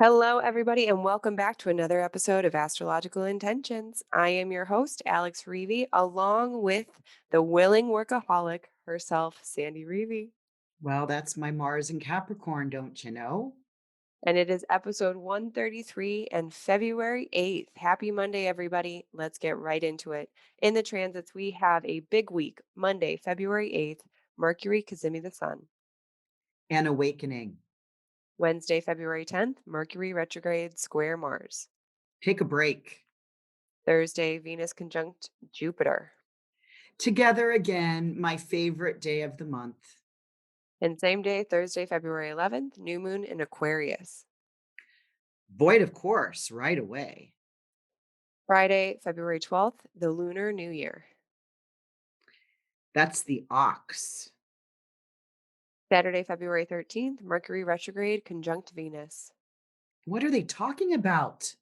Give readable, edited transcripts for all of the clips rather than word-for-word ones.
Hello, everybody, and welcome back to another episode of Astrological Intentions. I am your host, Alex Reevy, along with the willing workaholic herself, Sandy Reevy. Well, that's my Mars in Capricorn, don't you know? And it is episode 133 and February 8th. Happy Monday, everybody. Let's get right into it. In the transits, we have a big week, Monday, February 8th, Mercury, cazimi the Sun. And awakening. Wednesday, February 10th, Mercury retrograde, square Mars. Take a break. Thursday, Venus conjunct Jupiter. Together again, my favorite day of the month. And same day, Thursday, February 11th, new moon in Aquarius. Void, of course, right away. Friday, February 12th, the Lunar New Year. That's the ox. Saturday, February 13th, Mercury retrograde conjunct Venus. What are they talking about?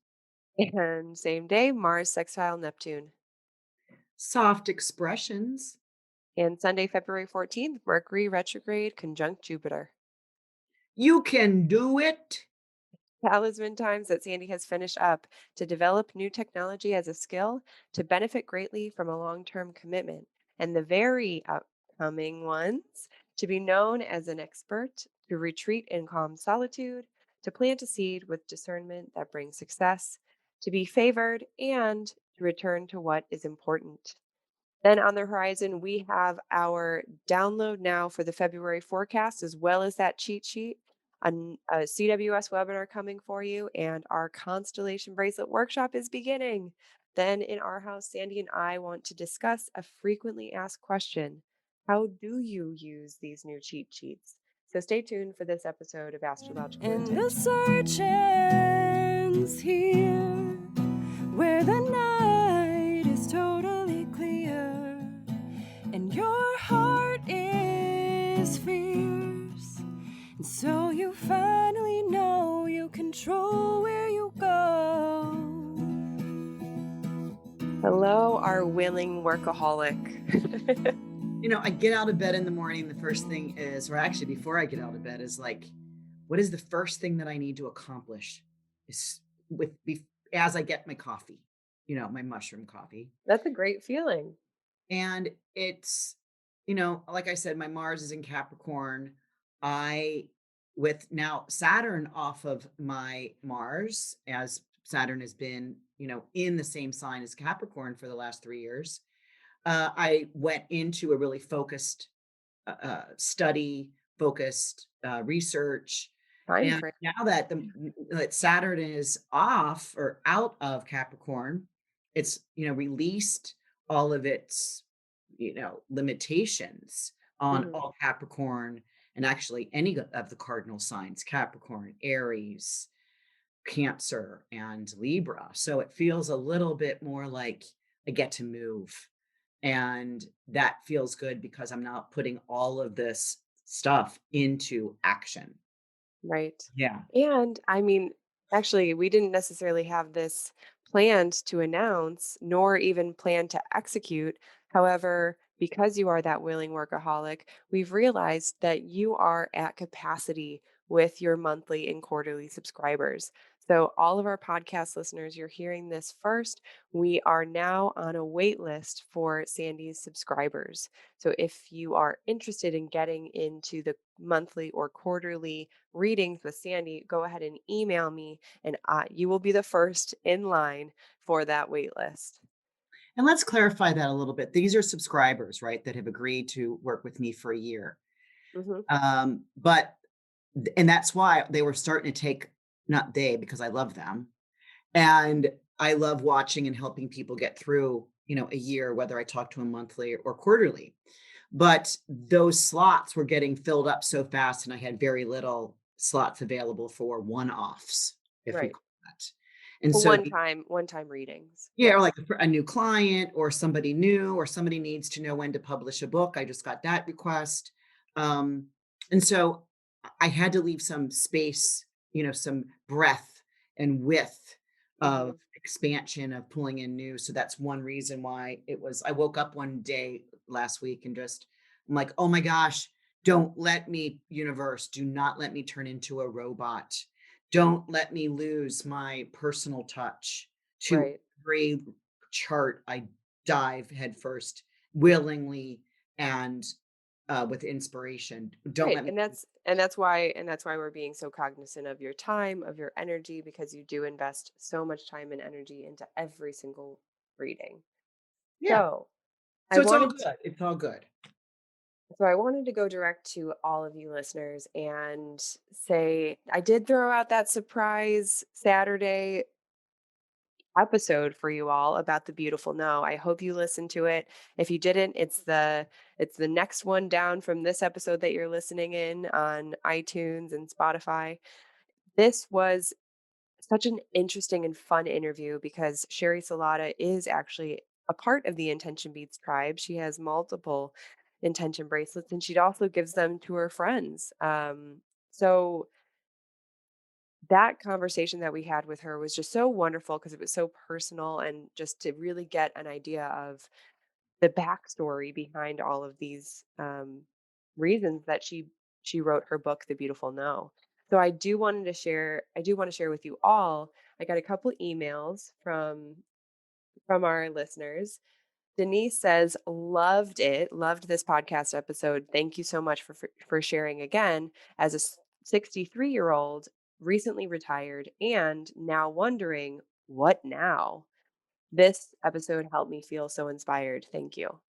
And same day, Mars sextile Neptune. Soft expressions. And Sunday, February 14th, Mercury retrograde conjunct Jupiter. You can do it. Talisman times that Sandy has finished up to develop new technology as a skill to benefit greatly from a long term commitment. And the very upcoming ones to be known as an expert, to retreat in calm solitude, to plant a seed with discernment that brings success, to be favored, and to return to what is important. Then on the horizon, we have our download now for the February forecast, as well as that cheat sheet, a CWS webinar coming for you, and our Constellation Bracelet workshop is beginning. Then in our house, Sandy and I want to discuss a frequently asked question. How do you use these new cheat sheets? So stay tuned for this episode of Astrological And the Intention. search ends here, where the night is totally clear, and your heart is fierce. And so you finally know you control where you go. Hello, our willing workaholic. I get out of bed in the morning. The first thing is, or actually before I get out of bed, is like, what is the first thing that I need to accomplish? Is as I get my coffee, my mushroom coffee. That's a great feeling. And it's, like I said, my Mars is in Capricorn. I, with now Saturn off of my Mars, as Saturn has been, in the same sign as Capricorn for the last 3 years, I went into a really focused study, focused research. Time And frame. now that that Saturn is off or out of Capricorn, it's released all of its limitations on Mhm. all Capricorn and actually any of the cardinal signs: Capricorn, Aries, Cancer, and Libra. So it feels a little bit more like I get to move. And that feels good because I'm not putting all of this stuff into action. Right. Yeah. And I mean, actually, we didn't necessarily have this planned to announce, nor even plan to execute. However, because you are that willing workaholic, we've realized that you are at capacity with your monthly and quarterly subscribers. So, all of our podcast listeners, you're hearing this first. We are now on a wait list for Sandy's subscribers. So, if you are interested in getting into the monthly or quarterly readings with Sandy, go ahead and email me, and you will be the first in line for that wait list. And let's clarify that a little bit. These are subscribers, right, that have agreed to work with me for a year. Hmm. But and that's why they were starting to take, not they, because I love them. And I love watching and helping people get through, a year, whether I talk to them monthly or quarterly. But those slots were getting filled up so fast, and I had very little slots available for one-offs, if we Right. call that. And For so one time readings. yeah, or like Yes. a new client or somebody new or somebody needs to know when to publish a book. I just got that request. And so I had to leave some space, some breadth and width of Hmm. expansion of pulling in new. So that's one reason why I woke up one day last week and I'm like, oh my gosh, don't let me, universe, do not let me turn into a robot. don't let me lose my personal touch to Right. every chart I dive headfirst willingly and with inspiration. Don't Right. let me And that's why we're being so cognizant of your time, of your energy, because you do invest so much time and energy into every single reading. yeah. So I So it's all wanted good. It's all good. So I wanted to go direct to all of you listeners and say I did throw out that surprise Saturday episode for you all about the beautiful no. I hope you listened to it. If you didn't, it's the next one down from this episode that you're listening in on iTunes and Spotify. This was such an interesting and fun interview because Sherry Salata is actually a part of the Intention Beats tribe. She has multiple intention bracelets and she also gives them to her friends. So that conversation that we had with her was just so wonderful because it was so personal and just to really get an idea of the backstory behind all of these reasons that she wrote her book, The Beautiful No. So I do want to share with you all. I got a couple emails from our listeners. Denise says, loved it, loved this podcast episode. Thank you so much for sharing again. As a 63-year-old, recently retired, and now wondering, what now? This episode helped me feel so inspired. Thank you.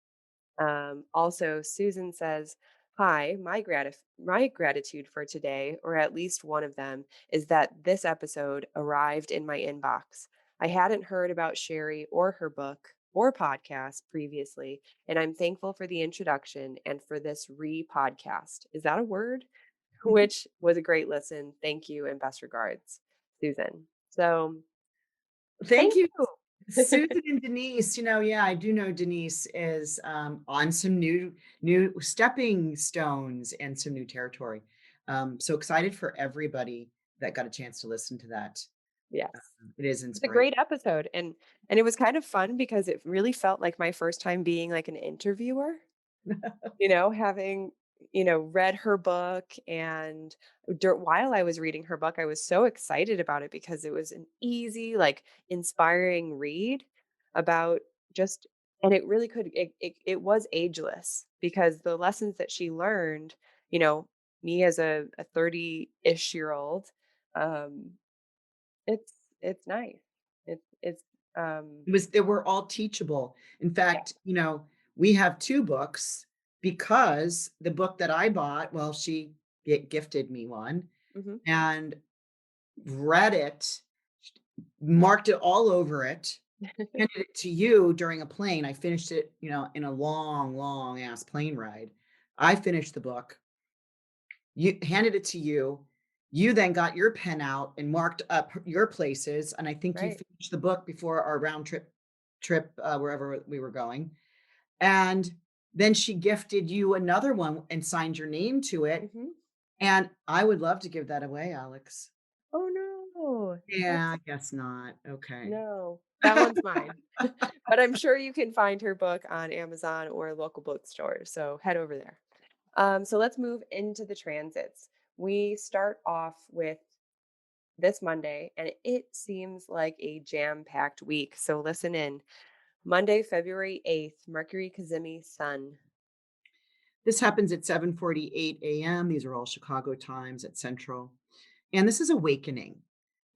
Also, Susan says, "Hi, my gratitude for today, or at least one of them, is that this episode arrived in my inbox. I hadn't heard about Sherry or her book or podcast previously, and I'm thankful for the introduction and for this re-podcast. Is that a word? Which was a great listen. Thank you and best regards, Susan." So, Thank thank you, you. Susan and Denise. Yeah, I do know Denise is on some new stepping stones and some new territory. So excited for everybody that got a chance to listen to that. Yes. It is It's a inspiration. great episode, and it was kind of fun because it really felt like my first time being, like, an interviewer, having, read her book and while I was reading her book, I was so excited about it because it was an easy, like, inspiring read about just and it really could it was ageless because the lessons that she learned, you know, me as a 30-ish year old, um, it's nice. It's, um It was they were all teachable. In yeah. fact, we have 2 books because the book that I bought, well, she gifted me one Mhm. and read it, marked it all over it, handed it to you during a plane. I finished it, in a long, long ass plane ride. I finished the book. You handed it to you. You then got your pen out and marked up your places, and I think you Right. finished the book before our round trip wherever we were going. And then she gifted you another one and signed your name to it. Mhm. And I would love to give that away, Alex. Oh, no. Yeah, That's I guess not. Okay. no. That one's mine. But I'm sure you can find her book on Amazon or local bookstores, so head over there. So let's move into the transits. We start off with this Monday, and it seems like a jam-packed week, so listen in. Monday, February 8th, Mercury, cazimi, Sun. This happens at 7:48 a.m. These are all Chicago times at Central. And this is awakening.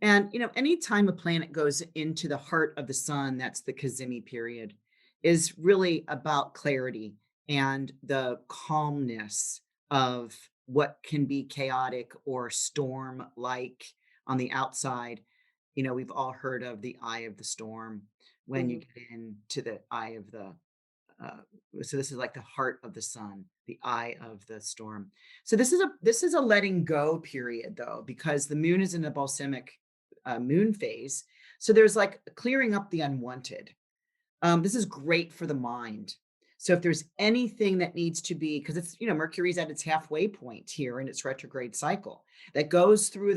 And anytime a planet goes into the heart of the sun, that's the cazimi period, is really about clarity and the calmness of what can be chaotic or storm like on the outside. We've all heard of the eye of the storm when you Mhm. get into the eye of the uh, so this is like the heart of the sun, the eye of the storm. So this is a letting go period though, because the moon is in a balsamic moon phase. So there's like clearing up the unwanted. This is great for the mind. So if there's anything that needs to be, because it's, Mercury's at its halfway point here in its retrograde cycle that goes through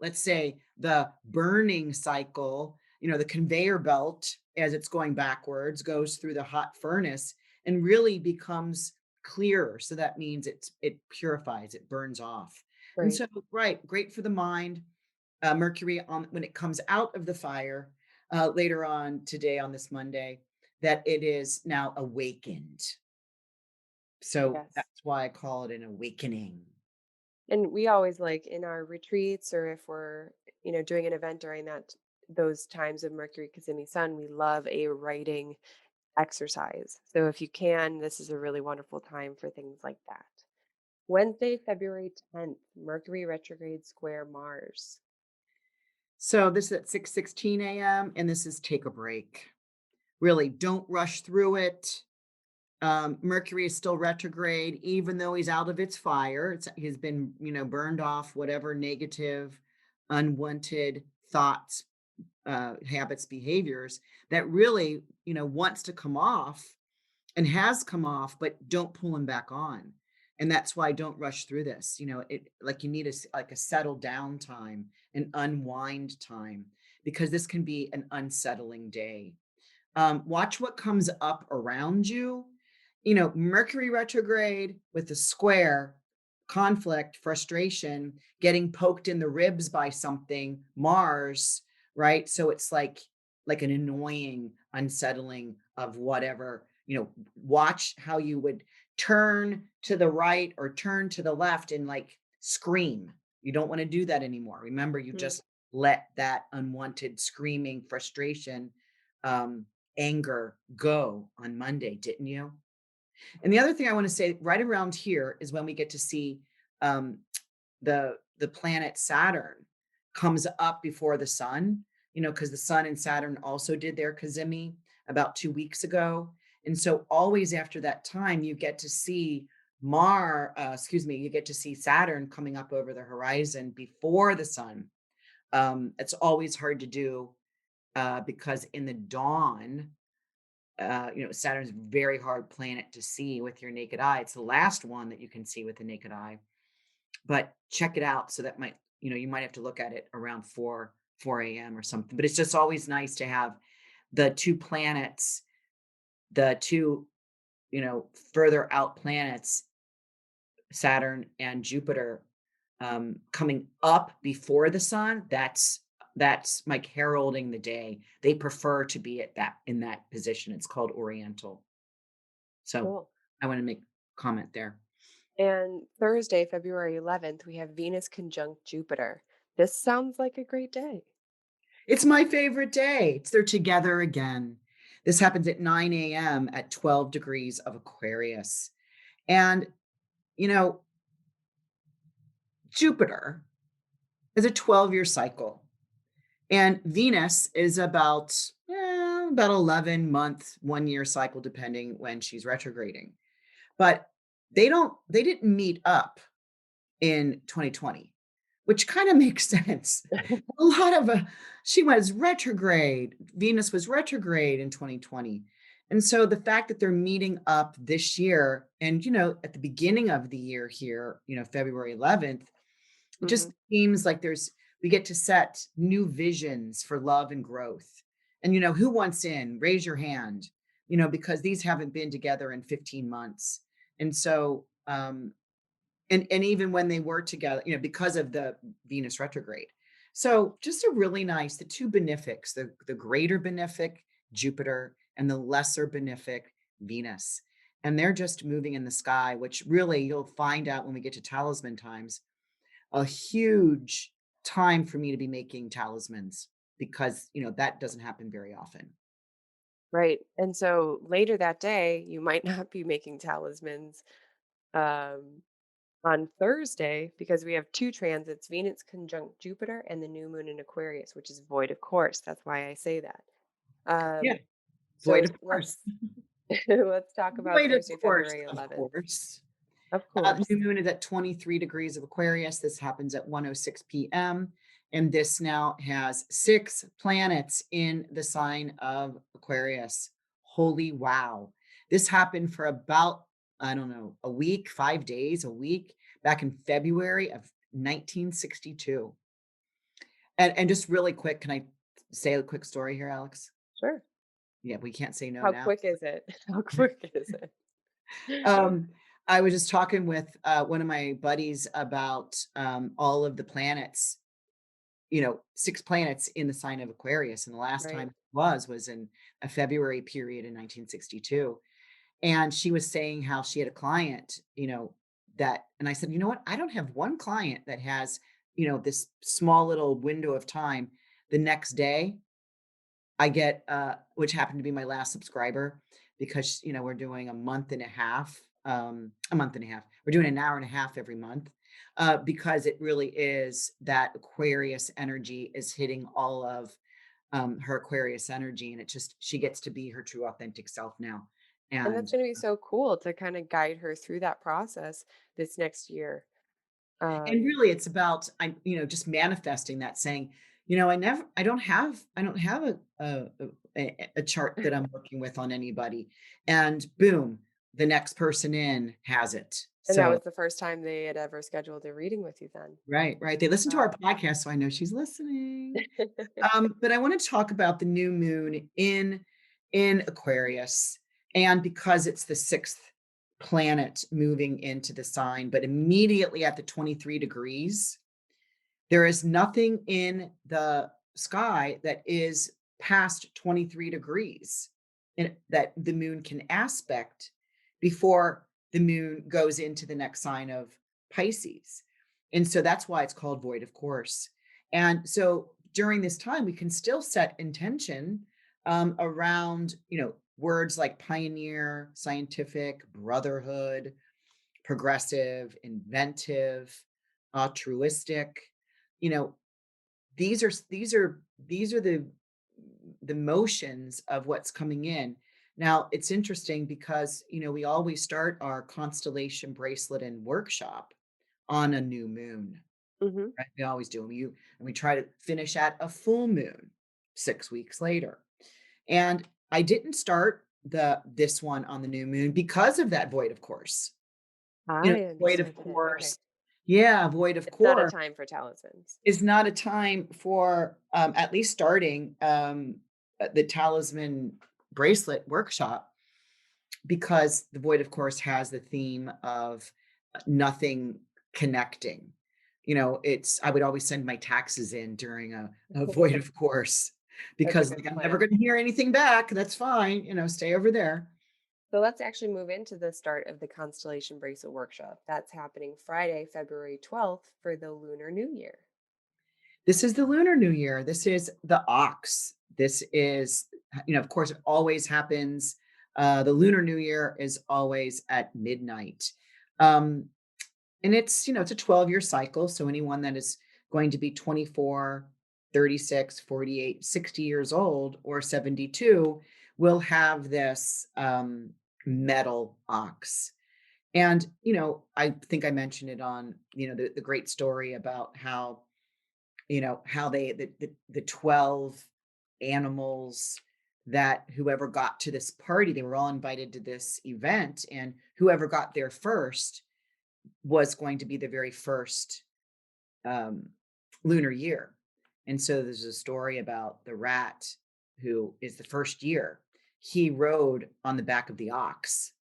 let's say, the burning cycle, the conveyor belt as it's going backwards goes through the hot furnace and really becomes clearer. So that means it purifies, it burns off. And Right. so, right, great for the mind. Mercury on when it comes out of the fire later on today on this Monday, that it is now awakened. So Yes. that's why I call it an awakening. And we always like in our retreats or if we're, doing an event during those times of Mercury cazimi Sun, we love a writing exercise. So if you can, this is a really wonderful time for things like that. Wednesday, February 10th, Mercury retrograde square Mars. So this is at 6:16 a.m. and this is take a break. Really, don't rush through it. Mercury is still retrograde, even though he's out of its fire. He's been, burned off whatever negative, unwanted thoughts, habits, behaviors that really, wants to come off and has come off, but don't pull him back on. And that's why don't rush through this. It like you need like a settle down time, an unwind time, because this can be an unsettling day. Watch what comes up around you. Mercury retrograde with the square, conflict, frustration, getting poked in the ribs by something, Mars, right? So it's like an annoying, unsettling of whatever, watch how you would turn to the right or turn to the left and like scream. You don't want to do that anymore. Remember, you Mm. just let that unwanted screaming frustration um anger go on Monday, didn't you? And the other thing I want to say right around here is when we get to see um, the planet Saturn comes up before the sun, because the sun and Saturn also did their cazimi about 2 weeks ago. And so always after that time, you get to see you get to see Saturn coming up over the horizon before the sun. It's always hard to do because in the dawn, Saturn's a very hard planet to see with your naked eye. It's the last one that you can see with the naked eye, but check it out. So that might, you might have to look at it around 4 a.m. or something. But it's just always nice to have the two planets, the two, further out planets, Saturn and Jupiter, coming up before the sun. That's like heralding the day. They prefer to be at that in that position. It's called Oriental. So Cool. I want to make a comment there. And Thursday, February 11th, we have Venus conjunct Jupiter. This sounds like a great day. It's my favorite day. They're together again. This happens at 9 a.m. at 12 degrees of Aquarius. And, you know, Jupiter is a 12-year cycle. And Venus is about 11 month, 1 year cycle, depending when she's retrograding. But they didn't meet up in 2020, which kind of makes sense. A lot of she was retrograde. Venus was retrograde in 2020. And so the fact that they're meeting up this year and, at the beginning of the year here, February 11th, it just Mhm. seems like we get to set new visions for love and growth. And, who wants in? Raise your hand, because these haven't been together in 15 months. And so, and even when they were together, because of the Venus retrograde. So just a really nice, the two benefics, the greater benefic Jupiter and the lesser benefic Venus. And they're just moving in the sky, which really you'll find out when we get to talisman times, a huge time for me to be making talismans because, that doesn't happen very often. Right. And so later that day, you might not be making talismans um, on Thursday because we have two transits Venus conjunct Jupiter and the new moon in Aquarius, which is void of course. That's why I say that. Yeah, Um, void so of course. let's let's talk about Void Thursday, February of 11th. course. Of New course. moon is at 23 degrees of Aquarius. This happens at 1:06 p.m. And this now has 6 planets in the sign of Aquarius. Holy wow. This happened for about, I don't know, a week, 5 days, a week, back in February of 1962. And just really quick, can I say a quick story here, Alex? Sure. Yeah, we can't say no How now. quick is it? How quick is it? Um, I was just talking with one of my buddies about all of the planets, six planets in the sign of Aquarius. And the last time Right. it was in a February period in 1962. And she was saying how she had a client, and I said, you know what? I don't have one client that has, this small little window of time. The next day, I get, which happened to be my last subscriber because, we're doing a month and a half. We're doing an hour and a half every month because it really is that Aquarius energy is hitting all of her Aquarius energy. And she gets to be her true authentic self now. And that's And gonna be so cool to kinda guide her through that process this next year. And Um, really it's about just manifesting that saying, I don't have a chart that I'm working with on anybody. And boom, the next person in has it. and that So was the first time they had ever scheduled a reading with you then? right, right. They listen to our Wow. podcast, so I know she's listening. But I want to talk about the new moon in Aquarius, and because it's the sixth planet moving into the sign, but immediately at the 23 degrees, there is nothing in the sky that is past 23 degrees and that the moon can aspect before the moon goes into the next sign of Pisces. And so that's why it's called void of course. And so during this time, we can still set intention around, words like pioneer, scientific, brotherhood, progressive, inventive, altruistic. You know, these are the motions of what's coming in. Now, it's interesting because, we always start our constellation bracelet and workshop on a new moon, Mhm. right? We always do. And we try to finish at a full moon 6 weeks later. And I didn't start this one on the new moon because of that void of course. I Void of understood it, okay. course. Yeah, void of It's not a course time for talismans. is not a time for, at least starting, the Talisman bracelet workshop because the void, of course, has the theme of nothing connecting. I would always send my taxes in during a void, of course, That's a because good like I'm never plan. going to hear anything back. That's fine. Stay over there. So let's actually move into the start of the Constellation Bracelet Workshop. That's happening Friday, February 12th for the Lunar New Year. This is the Lunar New Year. This is the ox. This is, of course, it always happens. The Lunar New Year is always at midnight. Um, and it's a 12-year cycle. So anyone that is going to be 24, 36, 48, 60 years old or 72 will have this metal ox. And, I think I mentioned it on, the great story about how the 12 animals that whoever got to this party, they were all invited to this event, and whoever got there first was going to be the very first um, lunar year. And so there's a story about the rat who is the first year. He rode on the back of the ox,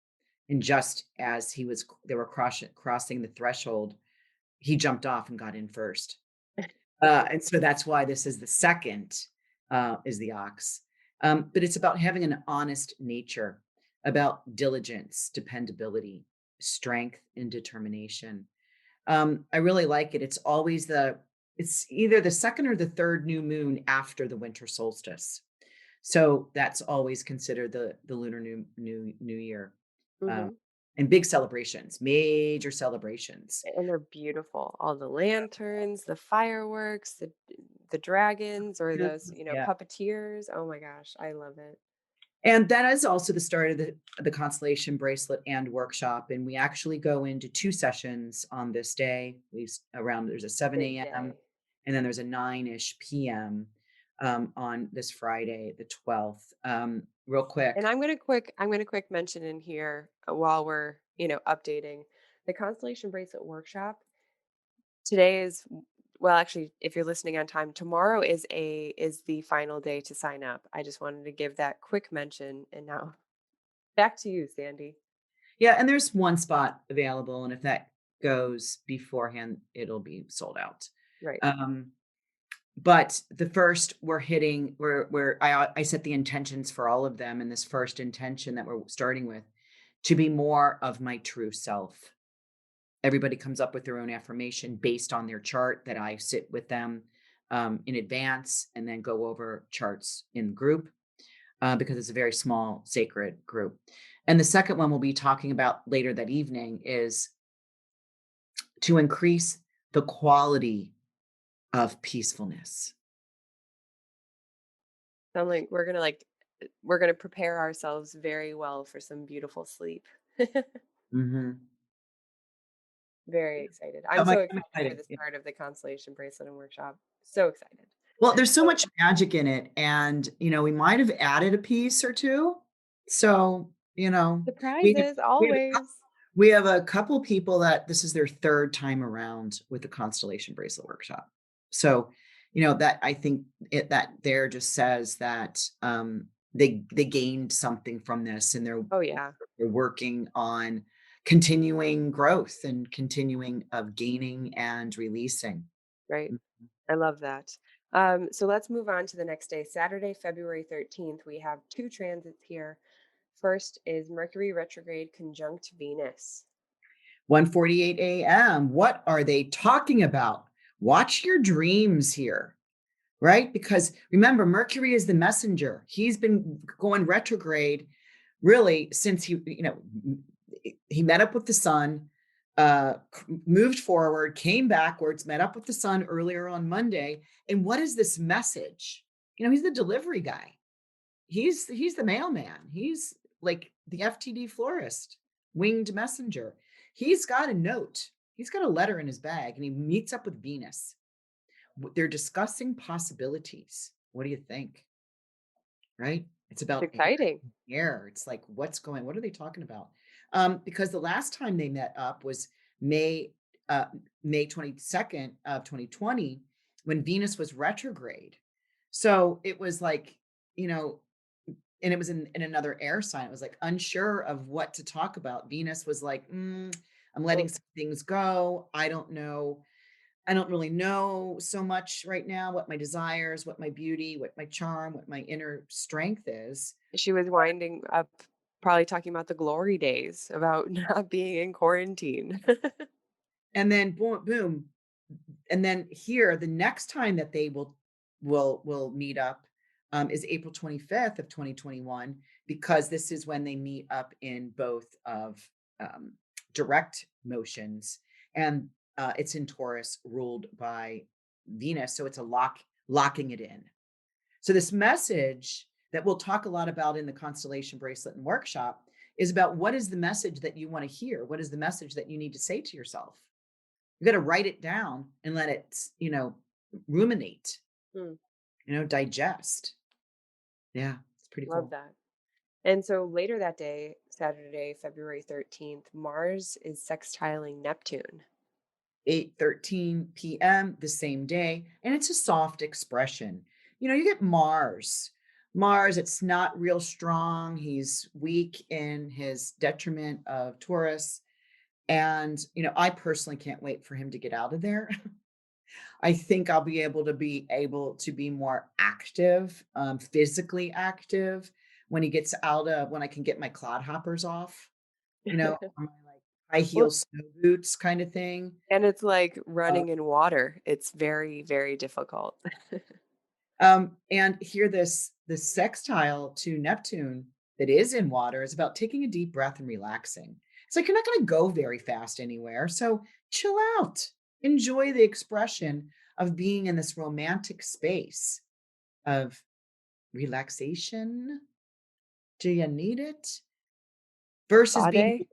and just as they were crossing the threshold, he jumped off and got in first. And so that's why this is the second, is the ox. But it's about having an honest nature, about diligence, dependability, strength, and determination. I really like it. It's either the second or the third new moon after the winter solstice. So that's always considered the lunar new year. Um, Hmm. and big celebrations, major celebrations. And they're beautiful. All the lanterns, the fireworks, the dragons or those, Yeah. puppeteers. Oh my gosh, I love it. And that is also the start of the Constellation Bracelet and Workshop, and we actually go into 2 sessions on this day. There's a 7 Big AM, day. and then there's a 9-ish PM, on this Friday, the 12th. Real And quick. I'm gonna quick mention in here while we're, updating the Constellation Bracelet Workshop. Today is well, actually, if you're listening on time, tomorrow is the final day to sign up. I just wanted to give that quick mention. And now back to you, Sandy. Yeah, and there's 1 spot available, and if that goes beforehand, it'll be sold out. Right. Um, But the first we're hitting where I set the intentions for all of them, and this first intention that we're starting with, to be more of my true self. Everybody comes up with their own affirmation based on their chart that I sit with them in advance and then go over charts in group because it's a very small sacred group. And the second one we'll be talking about later that evening is to increase the quality of peacefulness. Sound like we're gonna prepare ourselves very well for some beautiful sleep. Hmm. Very excited. So I'm so I'm excited for excited. the Yeah. start of the Constellation Bracelet and Workshop. So excited. Well, there's so So much magic in it, and we might have added a piece or two. So we have, surprises we have a always. we have a couple people that this is their third time around with the Constellation Bracelet Workshop. So, that I think that there just says that they gained something from this, and Oh yeah, they're working on continuing growth and continuing of gaining and releasing. right. I love that. So let's move on to the next day, Saturday, February 13th. We have two transits here. First is Mercury retrograde conjunct Venus. 1:48 a.m. What are they talking about? Watch your dreams here, right? Because remember, Mercury is the messenger. He's been going retrograde really since he met up with the sun, moved forward, came backwards, met up with the sun earlier on Monday. And what is this message? He's the delivery guy. He's the mailman. He's like the FTD florist, winged messenger. He's got a note. He's got a letter in his bag, and he meets up with Venus. They're discussing possibilities. What do you think? Right? It's It's about exciting. air. It's like, what are they talking about? Because the last time they met up was May uh, May 22nd of 2020, when Venus was retrograde. So it was like, you know, and it was in another air sign. It was like unsure of what to talk about. Venus was like, I'm letting Oh, some things go. I don't know. I don't really know so much right now what my desires, what my beauty, what my charm, what my inner strength is. she was winding up, probably talking about the glory days, about not being in quarantine. And then boom, boom. And then here, the next time that they will meet up is April 25th of 2021, because this is when they meet up in both of um, direct motions, and it's in Taurus, ruled by Venus, so it's a locking it in. So this message that we'll talk a lot about in the Constellation Bracelet and Workshop is about, what is the message that you want to hear? What is the message that you need to say to yourself? You got to write it down and let it, ruminate, Mm, digest. Yeah, it's pretty love cool. that. And so later that day, Saturday, February 13th, Mars is sextiling Neptune. 8:13 p.m. the same day, and it's a soft expression. You get Mars. Mars, it's not real strong. He's weak in his detriment of Taurus. And, I personally can't wait for him to get out of there. I think I'll be able to be more active, physically active, when he gets out of when I can get my clodhoppers off, on my like high heel Well, snow boots kind of thing. and it's like Uh, running in water. It's very, very difficult. and here, this sextile to Neptune that is in water is about taking a deep breath and relaxing. It's like you're not going to go very fast anywhere, so chill out. Enjoy the expression of being in this romantic space of relaxation. Do you need it? Versus Spa being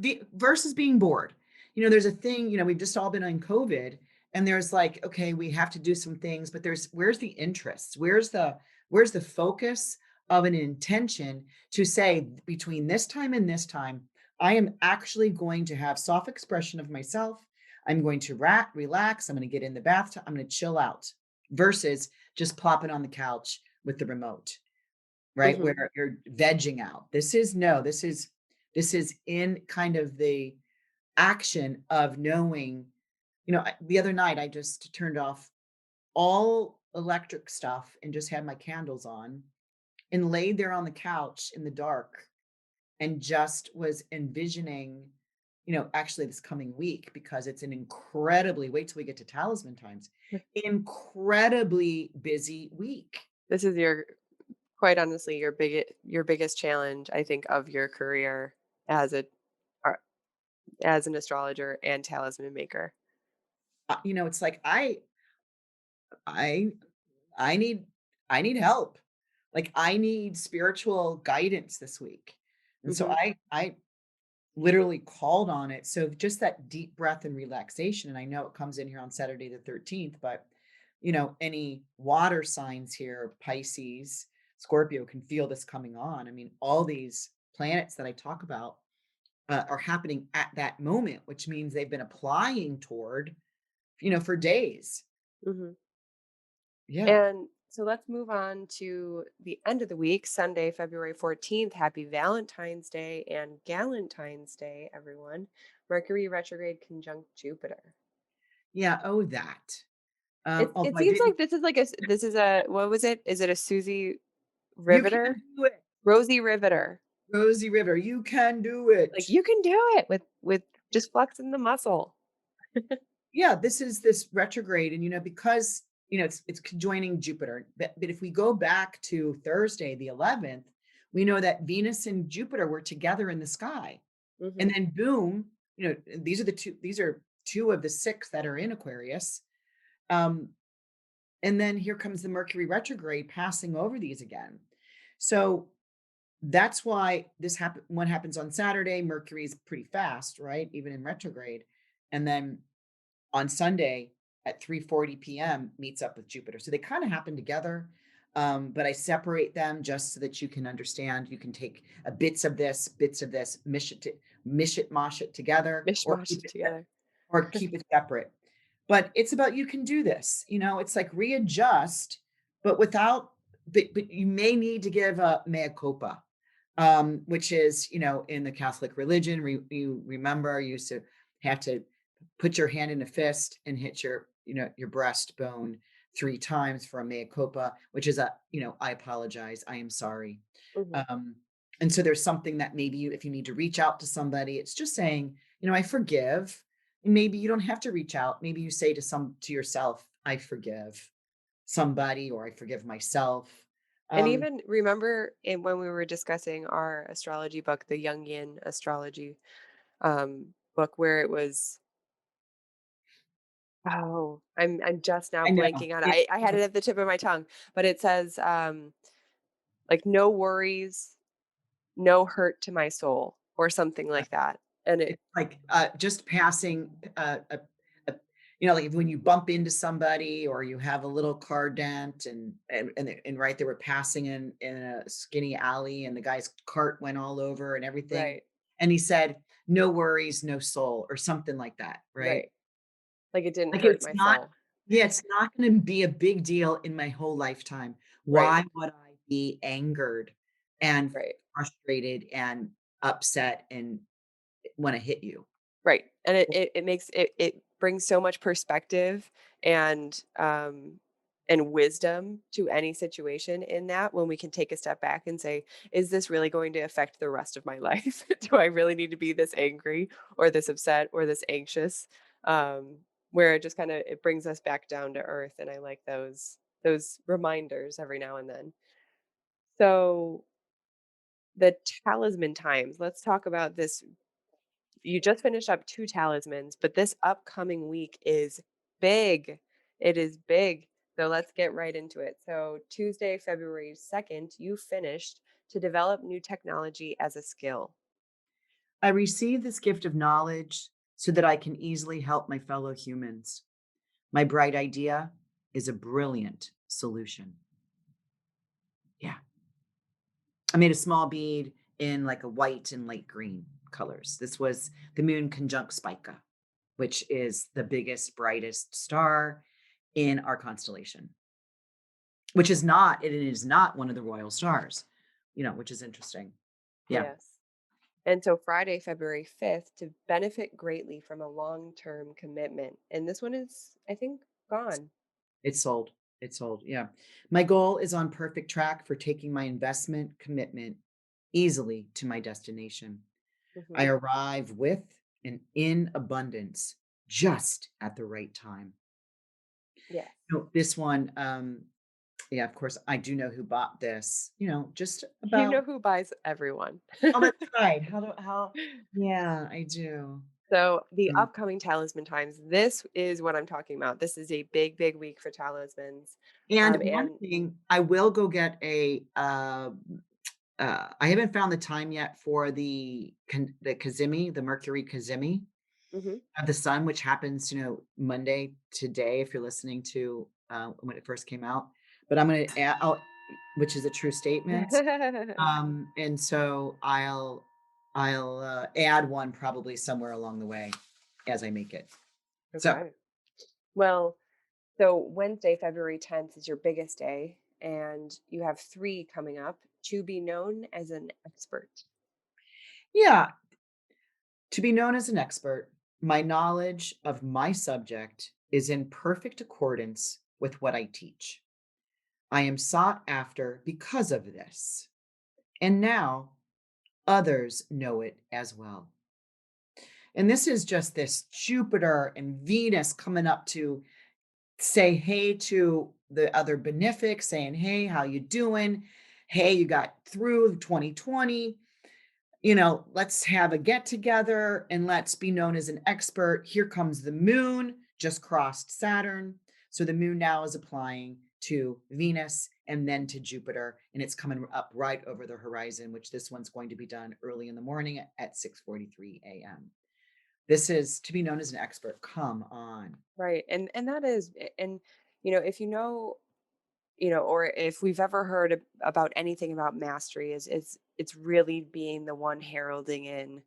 day? versus being bored. There's a thing, we've just all been on COVID, and there's like, okay, we have to do some things, but where's the interest? Where's the focus of an intention to say, between this time and this time, I am actually going to have soft expression of myself. I'm going to relax. I'm going to get in the bathtub. I'm going to chill out, versus just plopping on the couch with the remote, right? Mhm. Where you're vegging out. This is in kind of the action of knowing. The other night I just turned off all electric stuff and just had my candles on and laid there on the couch in the dark and just was envisioning, actually this coming week because it's an incredibly, wait till we get to Talisman times, incredibly busy week. This is your quite honestly your biggest challenge, I think, of your career as a ar- as an astrologer and talisman maker. It's like I I need I need help. Like I need spiritual guidance this week. And so Hmm. I literally called on it. So just that deep breath and relaxation, and I know it comes in here on Saturday the 13th, but any water signs here, Pisces, Scorpio can feel this coming on. I mean, all these planets that I talk about are happening at that moment, which means they've been applying toward, for days. Hmm. Yeah. And so let's move on to the end of the week, Sunday, February 14th. Happy Valentine's Day and Galentine's Day, everyone. Mercury retrograde conjunct Jupiter. Yeah. Oh, that. It Although I seems didn't, like this is a what was it? Is it a Susie you can Riveter? do it. Rosie Riveter. Rosie River, you can do Like it. you can do it with just flexing the muscle. Yeah, this is this retrograde, and because it's conjoining Jupiter. But if we go back to Thursday, the 11th, we know that Venus and Jupiter were together in the sky, and Hmm. then boom, these are two of the six that are in Aquarius. Um, and then here comes the Mercury retrograde passing over these again. So that's why this happen one happens on Saturday. Mercury is pretty fast, right? Even in retrograde. And then on Sunday at 3:40 p.m. meets up with Jupiter. So they kind of happen together. But I separate them just so that you can understand. You can take bits of this, mosh it together, or Mishmash it together. keep it separate. But it's about you can do this. It's like readjust, but without. But you may need to give a mea culpa, which is in the Catholic religion. You remember you used to have to put your hand in a fist and hit your breastbone 3 times for a mea culpa, which is I apologize, I am sorry. Hmm. um and so there's something that maybe if you need to reach out to somebody, it's just saying, I forgive. And maybe you don't have to reach out. Maybe you say to yourself, I forgive somebody, or I forgive myself. And um even remember when we were discussing our astrology book, the Jungian astrology book, where it was I'm just now I know. blanking on it. Yeah. I had it at the tip of my tongue, but it says like no worries, no hurt to my soul, or something like that. And it It's like, just passing, a like when you bump into somebody or you have a little car dent, and right, they were passing in a skinny alley and the guy's cart went all over and everything. right, And he said, "No worries, no soul," or something like that, right? right. Like it didn't Like hurt it's my not soul. yeah, it's not gonna be a big deal in my whole lifetime. Right, Why would I be angered and right. frustrated and upset and wanna hit you? Right, and it makes it brings so much perspective and wisdom to any situation in that when we can take a step back and say, "Is this really going to affect the rest of my life? Do I really need to be this angry or this upset or this anxious?" Where it just kinda it brings us back down to earth, and I like those reminders every now and then. So, the talisman times, let's talk about this. You just finished up 2 talismans, but this upcoming week is big. It is big. So let's get right into it. So Tuesday, February 2nd, you finished to develop new technology as a skill. I receive this gift of knowledge so that I can easily help my fellow humans. My bright idea is a brilliant solution. Yeah. I made a small bead in like a white and light green colors. This was the moon conjunct Spica, which is the biggest, brightest star in our constellation, it is not one of the royal stars, which is interesting. Yeah. Yes. And so Friday, February 5th, to benefit greatly from a long term commitment. And this one is, I think, gone. It's sold. It's sold. Yeah. My goal is on perfect track for taking my investment commitment easily to my destination. I Hmm. arrive with and in abundance just at the right time. Yes. This one, yeah, of course, I do know who bought this, just You know about, who buys everyone. oh, that's right. Yeah, I do. So the Um, upcoming talisman times, this is what I'm talking about. This is a big, big week for talismans. and one And thing, I will go get I haven't found the time yet for the cazimi, the Mercury cazimi mhm. of the sun, which happens, Monday today, if you're listening to, when it first came out. But I'm gonna add, which is a true statement. And so I'll add one probably somewhere along the way as I make it. So Okay. Well, so Wednesday, February 10th is your biggest day, and you have three coming up to be known as an expert. yeah, to be known as an expert, my knowledge of my subject is in perfect accordance with what I teach. I am sought after because of this. And now others know it as well. And this is just this Jupiter and Venus coming up to say hey to the other benefic, saying, "Hey, how you doing? Hey, you got through 2020. Let's have a get together and let's be known as an expert. Here comes the moon, just crossed Saturn. So the moon now is applying to Venus and then to Jupiter, and it's coming up right over the horizon, which this one's going to be done early in the morning at 6:43 a.m. This is to be known as an expert. Come on. Right. And that is and if or if we've ever heard about anything about mastery is it's really being the one heralding in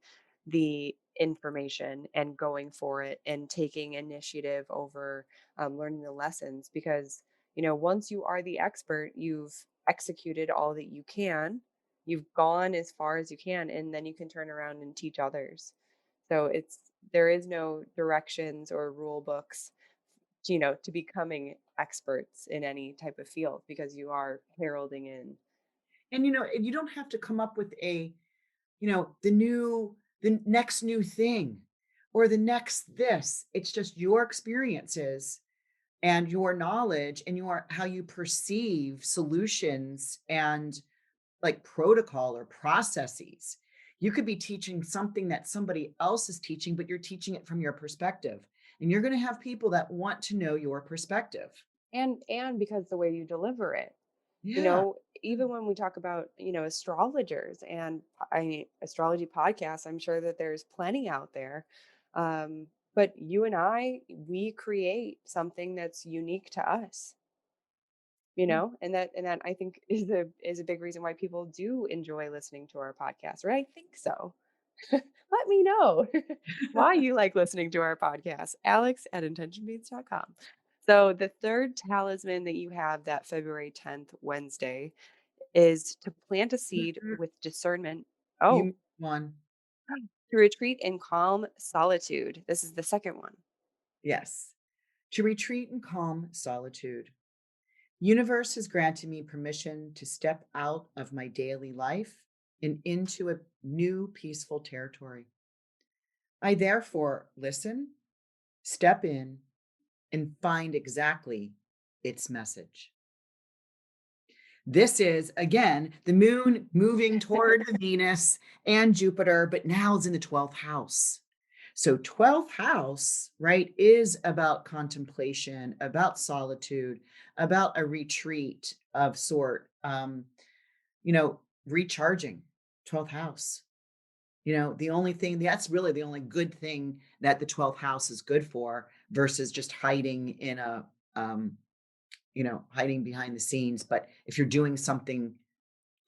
the information and going for it and taking initiative over learning the lessons because once you are the expert you've executed all that you can, you've gone as far as you can, and then you can turn around and teach others. So there is no directions or rule books to becoming experts in any type of field because you are heralding in. And you don't have to come up with the next new thing or the next this. It's just your experiences and your knowledge and your how you perceive solutions and like protocol or processes. You could be teaching something that somebody else is teaching, but you're teaching it from your perspective. And you're going to have people that want to know your perspective. And because the way you deliver it, you Yeah. know even when we talk about astrologers and astrology podcasts, I'm sure that there's plenty out there, but you and we create something that's unique to us, and that I think is a big reason why people do enjoy listening to our podcast, right? I think so. Let me know why you like listening to our podcast. Alex@intentionbeats.com. So the third talisman that you have that February 10th Wednesday is to plant a seed with discernment. Oh, You one. to retreat in calm solitude. This is the second one. Yes. To retreat in calm solitude. Universe has granted me permission to step out of my daily life and into a new peaceful territory. I therefore listen, step in, and find exactly its message. This is again the moon moving toward Venus and Jupiter, but now it's in the 12th house. So 12th house, right, is about contemplation, about solitude, about a retreat of sort. Recharging. 12th house. The only thing that's really the only good thing that the 12th house is good for versus just hiding in um, hiding behind the scenes. But if you're doing something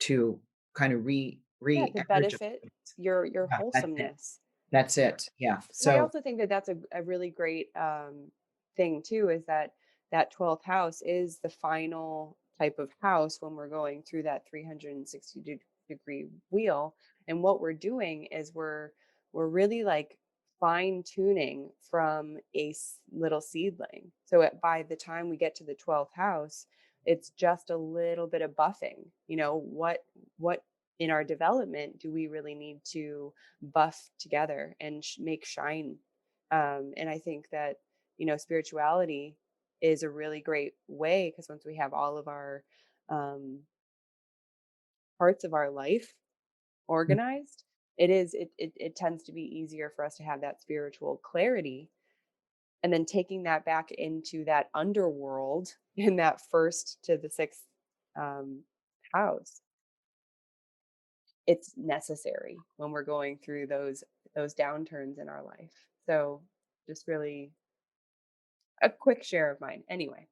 to kind of Yeah, to re-energize, benefit your yeah, that's it. wholesomeness. That's it. Yeah. And I So also think that that's a really great thing too, is that that 12th house is the final type of house when we're going through that 360 degree wheel. And what we're doing is we're really like fine tuning from a little seedling. So by the time we get to the 12th house, it's just a little bit of buffing. What in our development do we really need to buff together and make shine? And I think that spirituality is a really great way, because once we have all of our um, parts of our life organized, it tends to be easier for us to have that spiritual clarity, and then taking that back into that underworld in that first to the sixth um, house. It's necessary when we're going through those downturns in our life. So just really a quick share of mine. Anyway,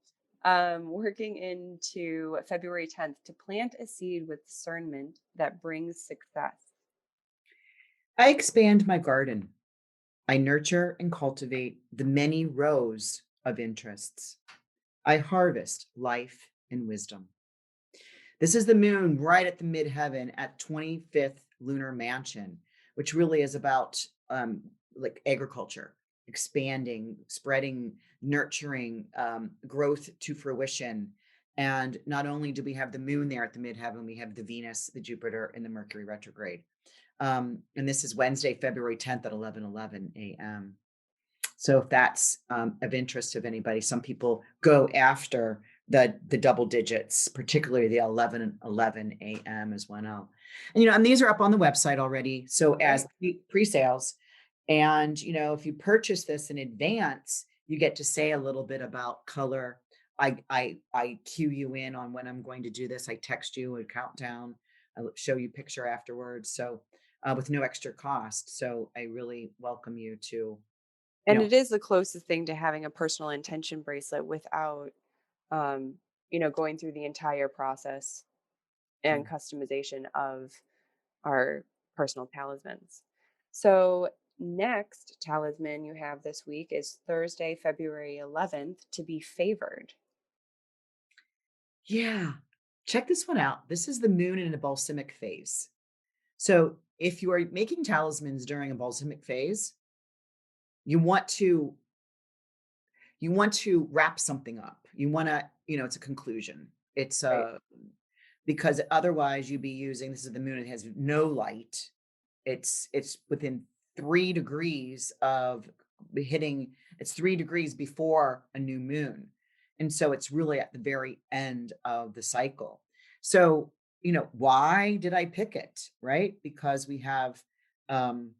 working into February 10th, to plant a seed with discernment that brings success. I expand my garden. I nurture and cultivate the many rows of interests. I harvest life and wisdom. This is the moon right at the midheaven at 25th lunar mansion, which really is about like agriculture, expanding, spreading, nurturing, growth to fruition. And not only do we have the moon there at the midheaven, we have the Venus, the Jupiter, and the Mercury retrograde. And this is Wednesday, February 10th at 11:11 a.m. So if that's of interest of anybody, some people go after the double digits, particularly the 11:11 a.m. as well. And these are up on the website already. So as Great. pre-sales, and if you purchase this in advance, you get to say a little bit about color. I cue you in on when I'm going to do this. I text you a countdown. I show you picture afterwards. So with no extra cost. So I really welcome you to, you And know, it is the closest thing to having a personal intention bracelet without, um, going through the entire process and mm. customization of our personal talismans. So, next talisman you have this week is Thursday, February 11th, to be favored. Yeah. Check this one out. This is the moon in a balsamic phase. So if you are making talismans during a balsamic phase, you want to wrap something up. You want to, it's a conclusion. It's Right. because otherwise you'd be using, this is the moon, it has no light. It's within 3 degrees of hitting, it's 3 degrees before a new moon. And so it's really at the very end of the cycle. So, why did I pick it? Right? Because we have um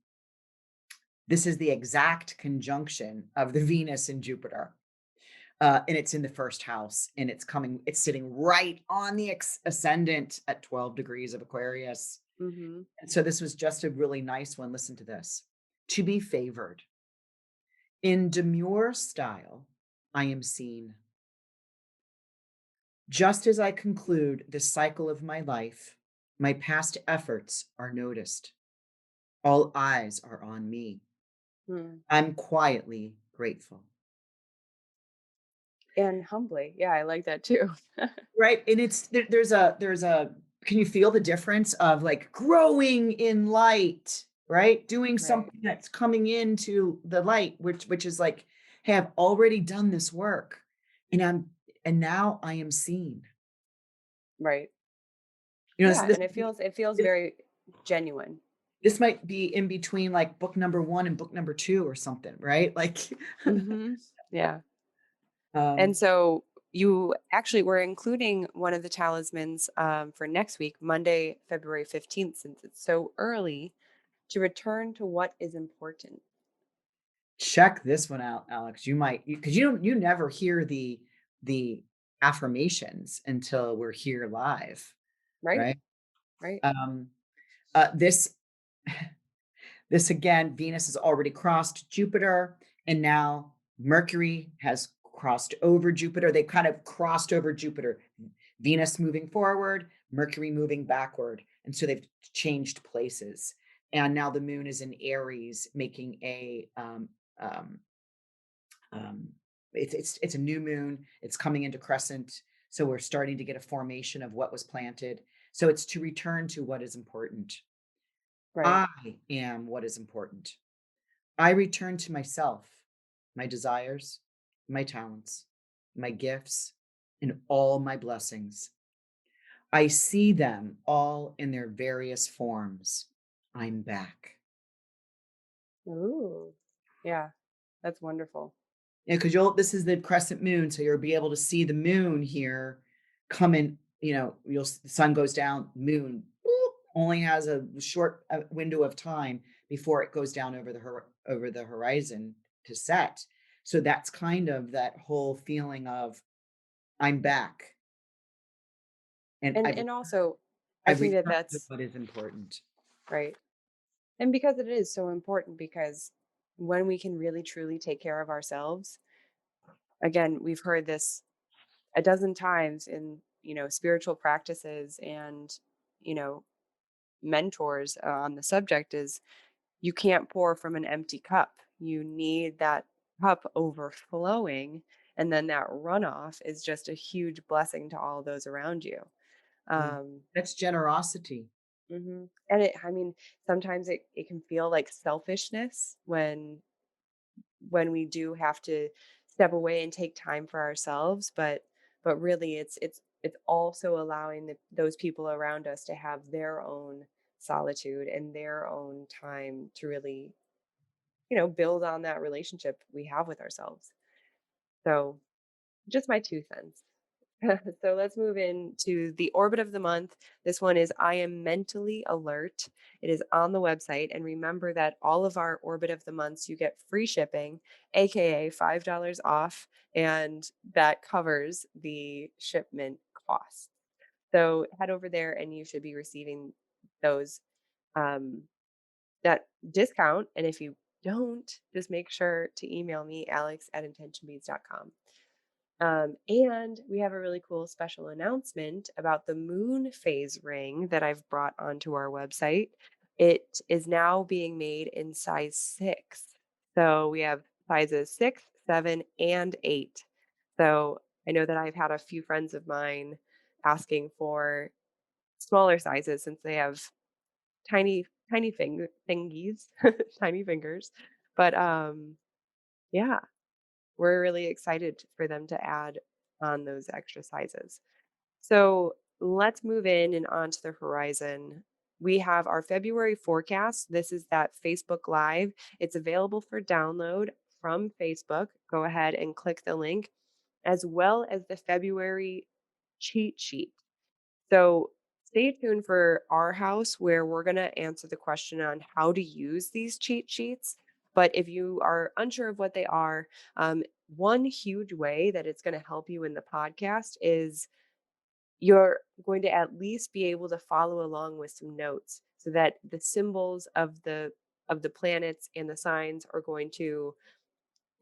this is the exact conjunction of the Venus and Jupiter. And it's in the first house, and it's sitting right on the ascendant at 12 degrees of Aquarius. Hmm. And so this was just a really nice one. Listen to this. To be favored. In demure style, I am seen. Just as I conclude the cycle of my life, my past efforts are noticed. All eyes are on me. Hmm. I'm quietly grateful. And humbly. Yeah, I like that too. Right. And there's a can you feel the difference of like growing in light, right? Doing Right. something that's coming into the light, which is like, hey, I've already done this work, and and now I am seen. Right. This Yeah, this and it feels this, very genuine. this might be in between like book number one and book number two or something, right? Like, Hmm. Yeah. And um, so you actually were including one of the talismans for next week, Monday, February 15th, since it's so early, to return to what is important, check this one out, Alex. You might because you never hear the affirmations until we're here live, right? right? Right. Um, this this again, Venus has already crossed Jupiter, and now Mercury has crossed over Jupiter. They kind of crossed over Jupiter. Venus moving forward, Mercury moving backward, and so they've changed places. And now the moon is in Aries, making a um, um, it's a new moon. It's coming into crescent, so we're starting to get a formation of what was planted. So it's to return to what is important. Right. I am what is important. I return to myself, my desires, my talents, my gifts, and all my blessings. I see them all in their various forms. I'm back. Ooh. Yeah, that's wonderful. Yeah, because you'll this is the crescent moon, so you'll be able to see the moon here coming, the sun goes down, moon boop, only has a short window of time before it goes down over the horizon to set. So that's kind of that whole feeling of I'm back and And also, I I've think that returned to that's what is important. right. And because it is so important, because when we can really truly take care of ourselves, again, we've heard this a dozen times in, spiritual practices and, you know, mentors on the subject is you can't pour from an empty cup. You need that cup overflowing. And then that runoff is just a huge blessing to all those around you. Yeah. Um, That's generosity. and I mean, sometimes it can feel like selfishness when we do have to step away and take time for ourselves, but really it's also allowing those people around us to have their own solitude and their own time to really, build on that relationship we have with ourselves. So, just my 2 cents. So let's move into the orbit of the month. This one is I am mentally alert. It is on the website. And remember that all of our orbit of the months, you get free shipping, AKA $5 off. And that covers the shipment cost. So head over there and you should be receiving those, um, that discount. And if you don't, just make sure to email me, alex@intentionbeads.com. And we have a really cool special announcement about the moon phase ring that I've brought onto our website. It is now being made in size 6. So we have sizes 6, 7, and 8. So I know that I've had a few friends of mine asking for smaller sizes since they have tiny thingies, tiny fingers. But yeah, we're really excited for them to add on those extra sizes. So let's move in and onto the horizon. We have our February forecast. This is that Facebook Live. It's available for download from Facebook. Go ahead and click the link, as well as the February cheat sheet. So stay tuned for our house where we're going to answer the question on how to use these cheat sheets. But if you are unsure of what they are, one huge way that it's going to help you in the podcast is you're going to at least be able to follow along with some notes so that the symbols of the planets and the signs are going to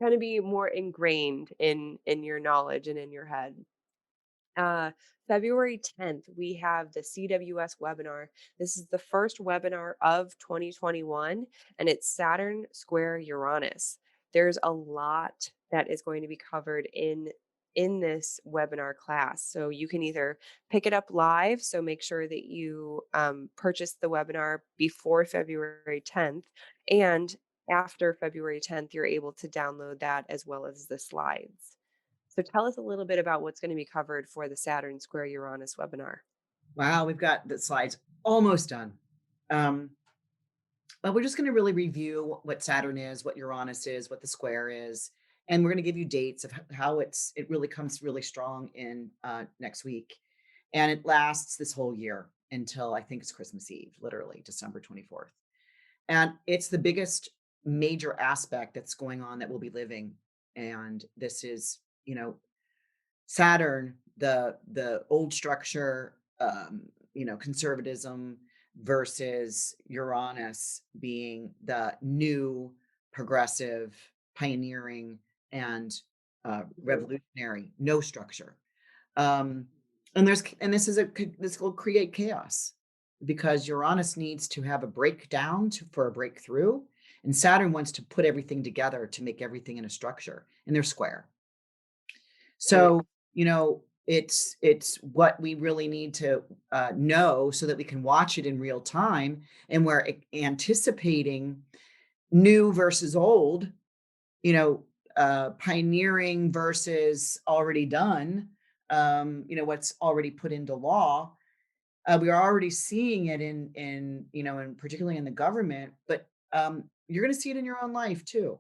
kind of be more ingrained in your knowledge and in your head. Uh, February 10th, we have the CWS webinar. This is the first webinar of 2021, and it's Saturn square Uranus. There's a lot that is going to be covered in this webinar class. So you can either pick it up live, so make sure that you purchase the webinar before February 10th, and after February 10th, you're able to download that as well as the slides. So tell us a little bit about what's going to be covered for the Saturn square Uranus webinar. Wow, we've got the slides almost done. Um, but we're just going to really review what Saturn is, what Uranus is, what the square is, and we're going to give you dates of how it really comes really strong in next week, and it lasts this whole year until I think it's Christmas Eve, literally December 24th, and it's the biggest major aspect that's going on that we'll be living, and this is Saturn, the old structure, conservatism versus Uranus being the new, progressive, pioneering, and Mhm. revolutionary, no structure. Um, and this will create chaos because Uranus needs to have a breakdown for a breakthrough, and Saturn wants to put everything together to make everything in a structure, and they're square. Right. So, it's what we really need to know so that we can watch it in real time, and we're anticipating new versus old, you know, pioneering versus already done, what's already put into law. We are already seeing it and particularly in the government, but you're going to see it in your own life too.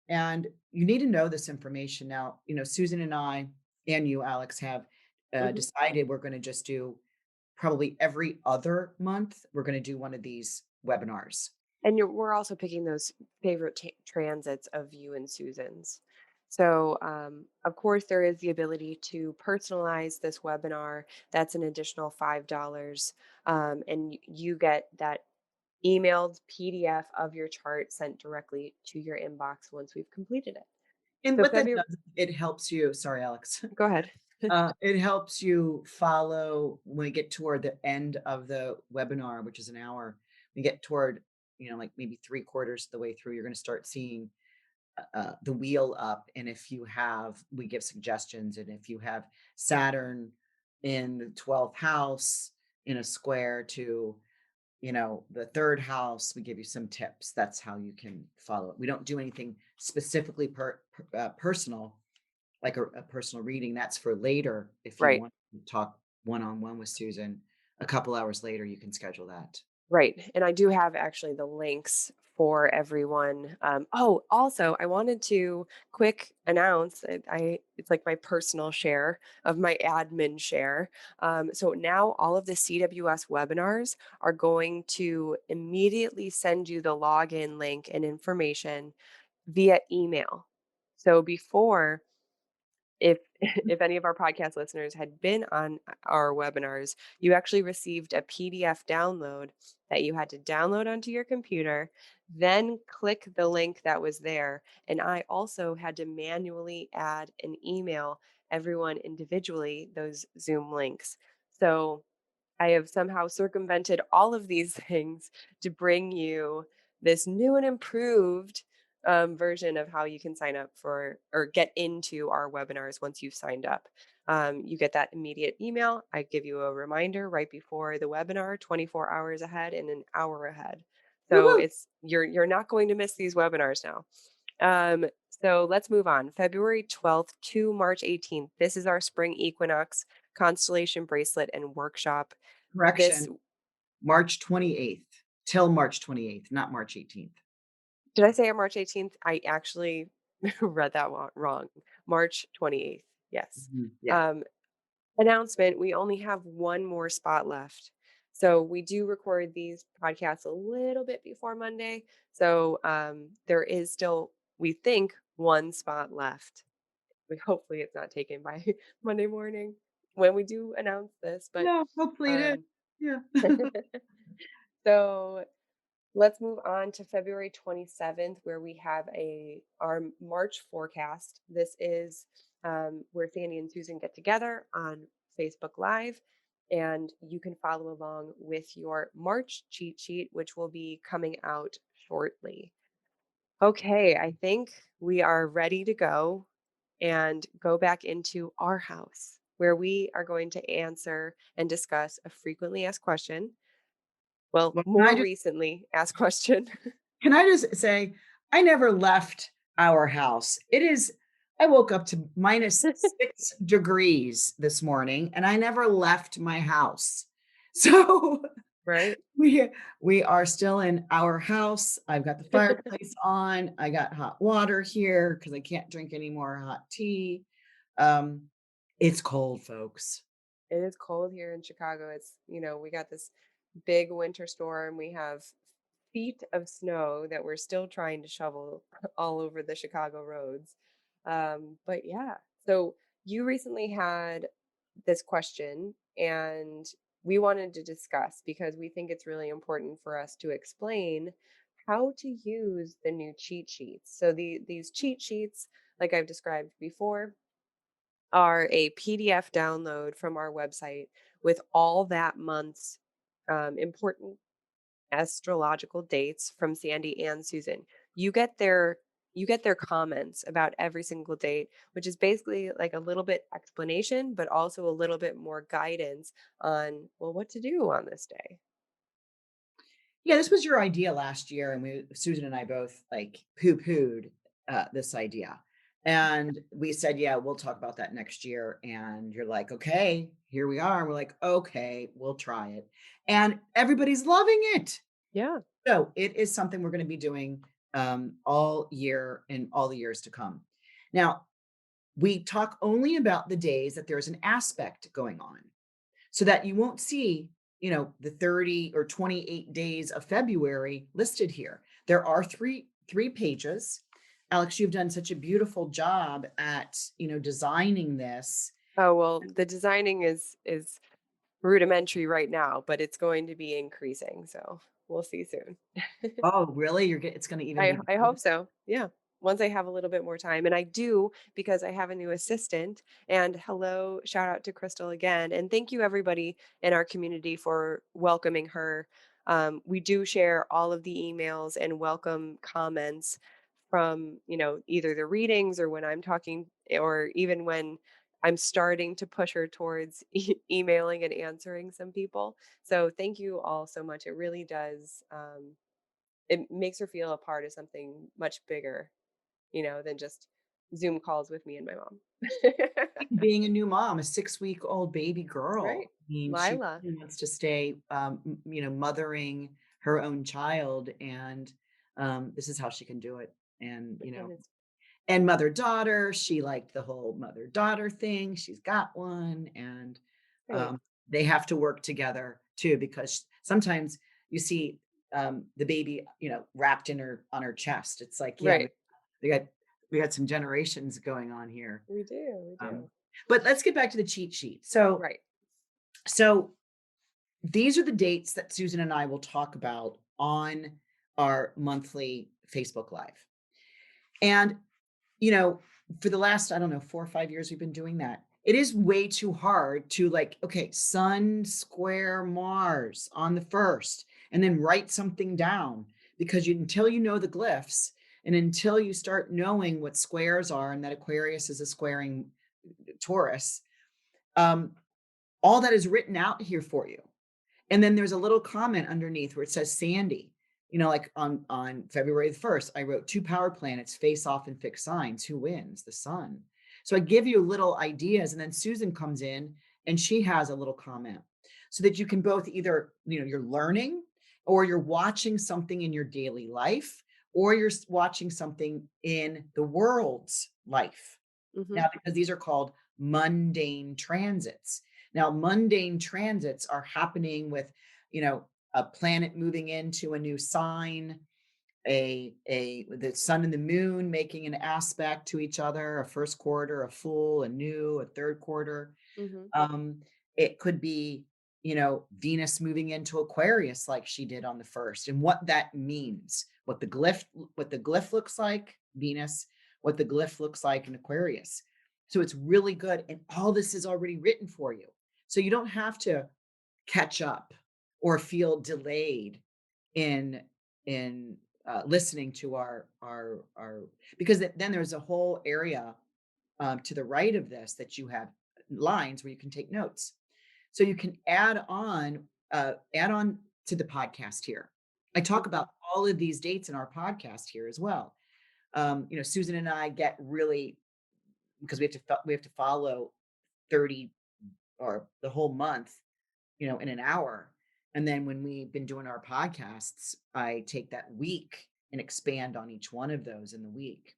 And you need to know this information now. Susan and I and you, Alex, have Mhm. decided we're going to just do probably every other month. We're going to do one of these webinars. And we're also picking those favorite transits of you and Susan's. So, of course, there is the ability to personalize this webinar. That's an additional $5. And you get that emailed PDF of your chart sent directly to your inbox once we've completed it. And So, what that February, does, it helps you. Sorry, Alex. go ahead. It helps you follow when we get toward the end of the webinar, which is an hour. We get toward, like maybe three quarters of the way through, you're going to start seeing the wheel up. And if you have, we give suggestions. And if you have Saturn in the 12th house in a square to, the third house, we give you some tips. That's how you can follow it. We don't do anything specifically personal, like a personal reading. That's for later. If you Right. want to talk one-on-one with Susan, a couple hours later, you can schedule that. Right. And I do have actually the links for everyone. Oh, also, I wanted to quick announce that it's like my personal share of my admin share. So now all of the CWS webinars are going to immediately send you the login link and information via email. So before, if if any of our podcast listeners had been on our webinars, you actually received a PDF download that you had to download onto your computer, then click the link that was there. And I also had to manually add and email everyone individually those Zoom links. So I have somehow circumvented all of these things to bring you this new and improved version of how you can sign up for or get into our webinars once you've signed up. You get that immediate email. I give you a reminder right before the webinar, 24 hours ahead and an hour ahead. So Woohoo! it's you're not going to miss these webinars now. So let's move on. February 12th to March 18th. This is our spring equinox constellation bracelet and workshop. This Correction, March 28th till March 28th, not March 18th. did I say on March 18th? I actually read that wrong. March 28th. Yes. Yeah. Um, announcement, we only have one more spot left. So we do record these podcasts a little bit before Monday. So there is still, we think, one spot left. Hopefully it's not taken by Monday morning when we do announce this. But No, hopefully it is. um, Yeah. so let's move on to February 27th, where we have our March forecast. This is where Sandy and Susan get together on Facebook Live, and you can follow along with your March cheat sheet, which will be coming out shortly. Okay, I think we are ready to go and go back into our house, where we are going to answer and discuss a frequently asked question. Well, Well, more recently asked question. can I just say, I never left our house. I woke up to minus 6 degrees this morning and I never left my house. So Right? we we are still in our house. I've got the fireplace on. I got hot water here because I can't drink any more hot tea. Um, it's cold, folks. It is cold here in Chicago. We got this big winter storm. We have feet of snow that we're still trying to shovel all over the Chicago roads. But yeah, so you recently had this question, and we wanted to discuss because we think it's really important for us to explain how to use the new cheat sheets. So these cheat sheets, like I've described before, are a PDF download from our website with all that month's important astrological dates from Sandy and Susan. You get their you get their comments about every single date, which is basically like a little bit explanation, but also a little bit more guidance on, well, what to do on this day. Yeah, this was your idea last year, and Susan and I both like poo-pooed this idea. And we said, yeah, we'll talk about that next year. And you're like, okay, here we are. And we're like, okay, we'll try it. And everybody's loving it. Yeah. So it is something we're going to be doing all year and all the years to come. Now, we talk only about the days that there's an aspect going on so that you won't see, the 30 or 28 days of February listed here. There are three pages. Alex, you've done such a beautiful job at, designing this. Oh, well, the designing is rudimentary right now, but it's going to be increasing, so we'll see soon. Oh, really? It's going to even be I better? hope so. Yeah. Once I have a little bit more time. And I do because I have a new assistant. And hello, shout out to Crystal again. And thank you everybody in our community for welcoming her. We do share all of the emails and welcome comments from, either the readings or when I'm talking or even when I'm starting to push her towards emailing and answering some people. So thank you all so much. It really does. It makes her feel a part of something much bigger, than just Zoom calls with me and my mom. Being a new mom, a 6-week-old baby girl. Right. I mean, she Lila. really wants to stay, mothering her own child, and this is how she can do it. And And it's and mother-daughter, she liked the whole mother-daughter thing. She's got one, and great. they have to work together too, because sometimes you see the baby, wrapped in her on her chest. It's like, yeah, Right. we got we got some generations going on here. We do. We Um, do. but let's get back to the cheat sheet. So, Right. so these are the dates that Susan and I will talk about on our monthly Facebook Live. And, you know, for the last, I don't know, 4 or 5 years, we've been doing that. It is way too hard to like, okay, Sun square Mars on the first, and then write something down because until you know the glyphs and until you start knowing what squares are and that Aquarius is a squaring Taurus, um, all that is written out here for you. And then there's a little comment underneath where it says Sandy. Like on February the 1st, I wrote two power planets face off in fixed signs. Who wins? The sun. So I give you little ideas, and then Susan comes in and she has a little comment so that you can both either, you're learning or you're watching something in your daily life or you're watching something in the world's life. Hmm. Now, because these are called mundane transits. Now, mundane transits are happening with, a planet moving into a new sign, a the sun and the moon making an aspect to each other, a first quarter, a full, a new, a third quarter. Hmm. Um, it could be, Venus moving into Aquarius like she did on the first, and what that means, what the glyph looks like, Venus, what the glyph looks like in Aquarius. So it's really good, and all this is already written for you. So you don't have to catch up or feel delayed in listening to our because then there's a whole area to the right of this that you have lines where you can take notes. So you can add on to the podcast here. I talk Hmm. about all of these dates in our podcast here as well. Susan and I get really because we have to follow 30 or the whole month, in an hour. And then when we've been doing our podcasts, I take that week and expand on each one of those in the week.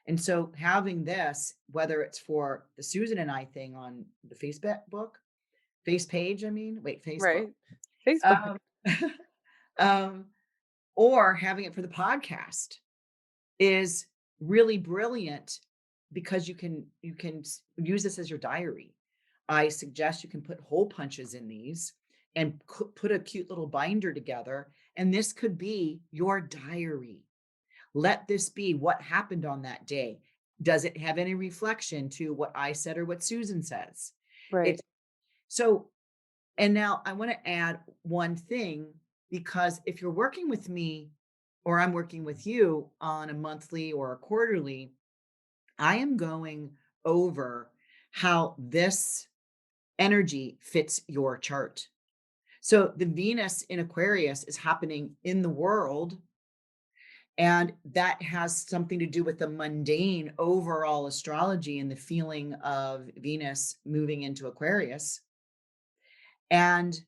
And so having this, whether it's for the Susan and I thing on the face page, I mean, wait, Facebook, Right. Facebook. um, um, or having it for the podcast is really brilliant because you can use this as your diary. I suggest you can put hole punches in these and put a cute little binder together, and this could be your diary. Let this be what happened on that day. Does it have any reflection to what I said or what Susan says? Right. It's so, and now I want to add one thing because if you're working with me or I'm working with you on a monthly or a quarterly, I am going over how this energy fits your chart. So the Venus in Aquarius is happening in the world, and that has something to do with the mundane overall astrology and the feeling of Venus moving into Aquarius. And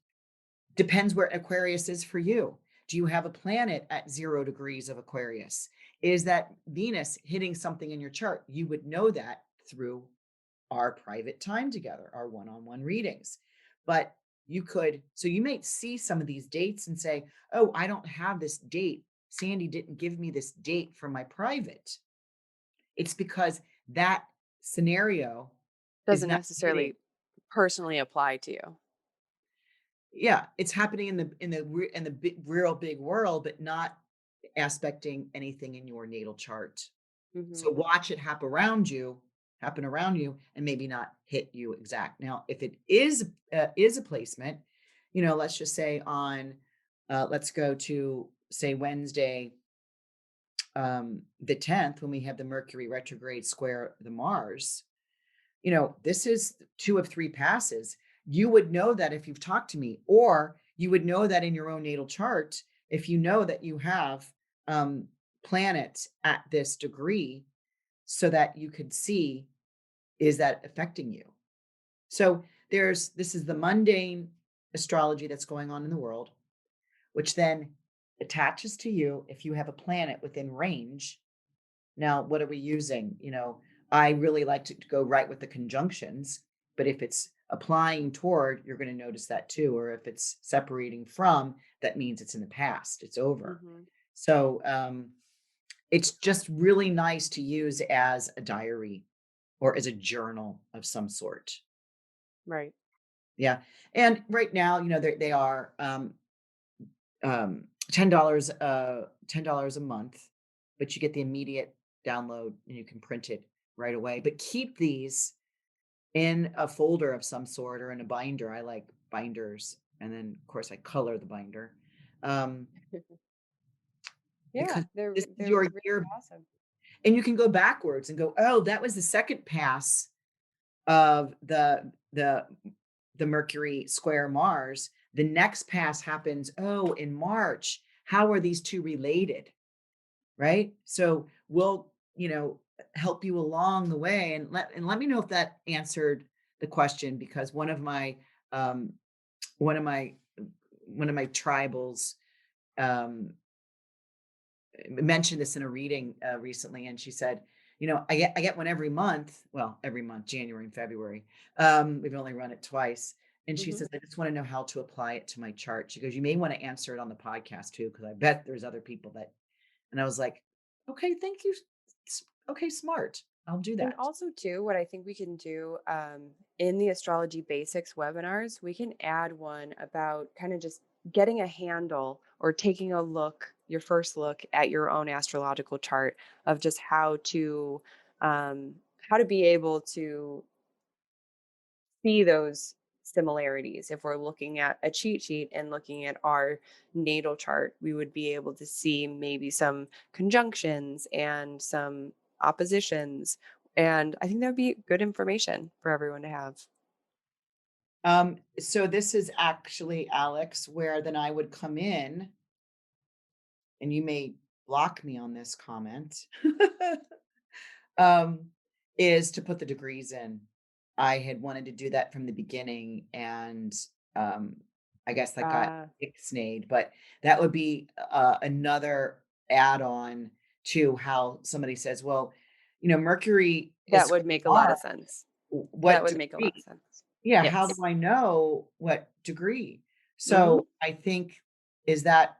depends where Aquarius is for you. Do you have a planet at 0 degrees of Aquarius? Is that Venus hitting something in your chart? You would know that through our private time together, our one-on-one readings. But you might see some of these dates and say, oh, I don't have this date. Sandy didn't give me this date for my private. It's because that scenario is Doesn't not hitting. necessarily personally apply to you. Yeah, it's happening in the real big world, but not aspecting anything in your natal chart. Hmm. So watch it happen around you, and maybe not hit you exact. Now, if it is a placement, let's just say let's go to say Wednesday, the 10th, when we have the Mercury retrograde square the Mars. This is 2 of 3 passes. You would know that if you've talked to me, or you would know that in your own natal chart if you know that you have planets at this degree, so that you could see, is that affecting you? So this is the mundane astrology that's going on in the world, which then attaches to you if you have a planet within range. Now, what are we using? I really like to go right with the conjunctions, but if it's applying toward, you're going to notice that too. Or if it's separating from, that means it's in the past, it's over. Hmm. So it's just really nice to use as a diary or as a journal of some sort. Right. Yeah. And right now, they are $10 $10 a month, but you get the immediate download and you can print it right away. But keep these in a folder of some sort or in a binder. I like binders, and then of course I color the binder, um, Yeah, because they're this is they're your really year, awesome. and you can go backwards and go, oh, that was the second pass of the Mercury square Mars. The next pass happens, oh, in March. How are these two related? Right? So we'll, help you along the way, and let me know if that answered the question, because um one of my one of my tribals um mentioned this in a reading recently, and she said, I get one every month, well, every month, January and February. We've only run it twice. And she Hmm. says, I just want to know how to apply it to my chart. She goes, you may want to answer it on the podcast too, because I bet there's other people that. And I was like, okay, thank you. Okay, smart. I'll do And that. also, too, what I think we can do in the astrology basics webinars, we can add one about kind of just getting a handle or taking a look, your first look at your own astrological chart of just um, how to be able to see those similarities. If we're looking at a cheat sheet and looking at our natal chart, we would be able to see maybe some conjunctions and some oppositions. And I think that would be good information for everyone to have. So this is actually, Alex, where then I would come in, and you may block me on this comment, um, is to put the degrees in. I had wanted to do that from the beginning, and um, I guess that got Uh, ixnayed, but that would be another add-on to how somebody says, well, Mercury is that would square make a lot Mars. of sense. That What would make a lot of degree? sense. Yeah, how do Yes. I know what degree? Hmm. So I think, is that,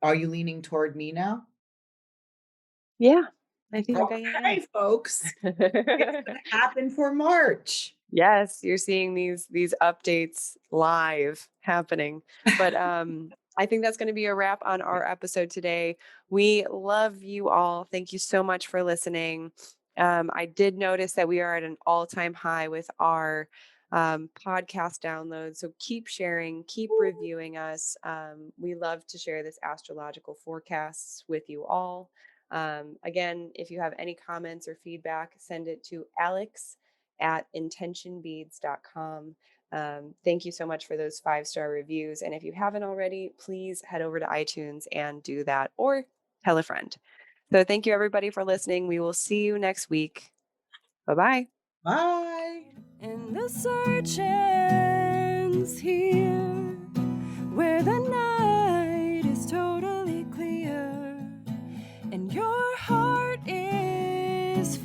are you leaning toward me now? Yeah, I think I am. Okay, folks, it's gonna happen for March. Yes, you're seeing these updates live happening. But I think that's going to be a wrap on our episode today. We love you all. Thank you so much for listening. I did notice that we are at an all-time high with our podcast downloads. So keep sharing, keep reviewing us. We love to share this astrological forecasts with you all. Again, if you have any comments or feedback, send it to Alex at intentionbeads.com. Thank you so much for those 5-star reviews. And if you haven't already, please head over to iTunes and do that or tell a friend. So thank you everybody for listening. We will see you next week. Bye bye. Bye. And the search ends here, where the night is totally clear, and your heart is